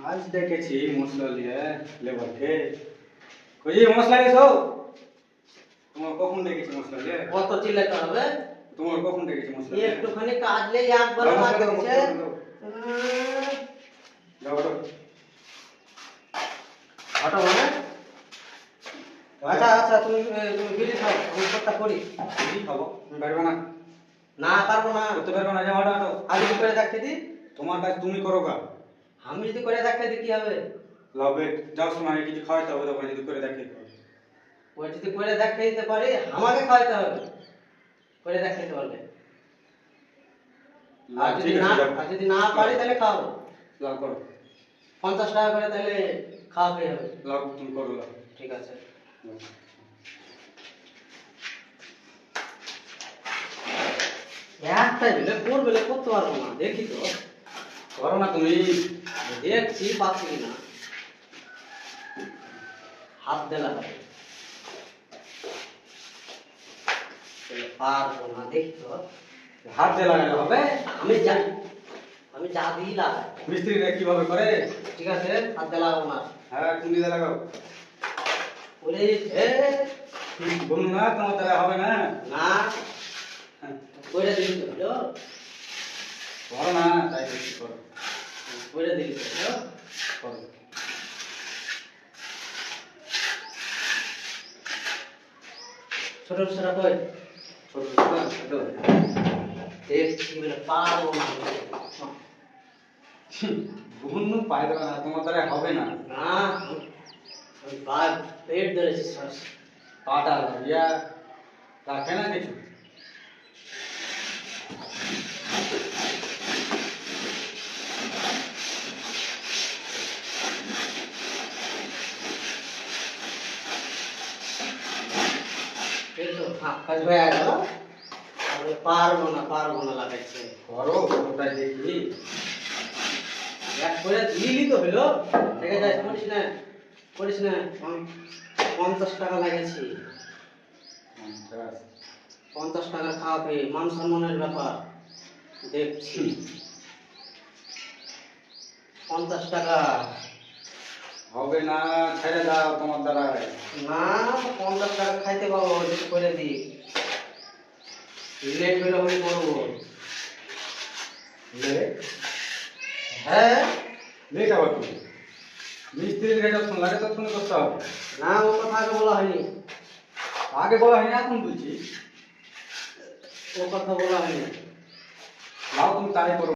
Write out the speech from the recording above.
আজ দেখেছি মশলা নিয়ে লেবারকে কই মশলা নিয়েছো তোমার কখন দেখেছি মশলা নিয়ে কত চিল্লাতে হবে তোমার কখন দেখেছি মশলা নিয়ে একটুখানি কাটলে একবার লাগছে যাও যাও হটো মানে আচ্ছা আচ্ছা তুমি বিড়ি খাও আমি কথা করি কি খাবো তুমি পারবে না না পারবো না করতে পারবে না যাও হটো আমি যদি করে দেখতে দিই তোমার কাজ তুমি করো গা আমি যদি করে দেখতে দিই কি হবে লবে যাও সময় কিছু খাওয়াইতে হবে তখন যদি করে দেখে ওই যদি করে দেখতে দিতে পারি আমাকে খাওয়াইতে হবে করে দেখতে দিতে পারবে আর যদি না পারি তাহলে খাওয়াবো লাভ করো 50 টাকা করে তাহলে খাওয়াতে হবে লাভ তুমি করো লাভ ঠিক আছে একটা দিলে করবে করতে পারবো না দেখি তো করো না তুমি দেখছি পাচ্ছি কিনা হাত দেলা হবে পারবো না দেখি তো হাত দিয়ে লাগালে হবে আমি যা দিই লাগাই মিস্ত্রিরা কিভাবে করে ঠিক আছে হাত দেলা লাগাবো না হ্যাঁ কুন্ডি দিয়ে লাগাও বলে বলুন না তোমার দ্বারা হবে না না কইরা দিলি তো বুঝলো করো না তাই দেখি করো কইরা দিলি তো বুঝলো করো ছোট ছোট কই ছোট ছোট ছোট দেখছি বলে পারবো না ঘুমন পাই দেবে না তোমার দ্বারা হবে না না ওই বাঘ পেট ধরেছে শ্বাস পাটা ইয়া রাখে না কিছু এই তো কাজ হয়ে গেল আমি পারবো না লাগাইছে করো ওটাই দেখি এক করে দিলি তো হলো দেখে যাই করিস না 50 টাকা লাগাইছি 50 টাকা খাওয়াবে মান সম্মানের ব্যাপার দেখছি 50 টাকা হবে না ছেড়ে দাও তোমার দ্বারা না 50 টাকা খাইতে পাবো যদি করে দিই লেট হলে আমি করবো লেট হ্যাঁ লেট আবার কি মিস্ত্রির কাছে যখন লাগে তখন করতে হবে না ও কথা আগে বলা হয়নি আগে বলা হয়নি এখন বলছি ও কথা বলা হয়নি লাও তুমি তাই করো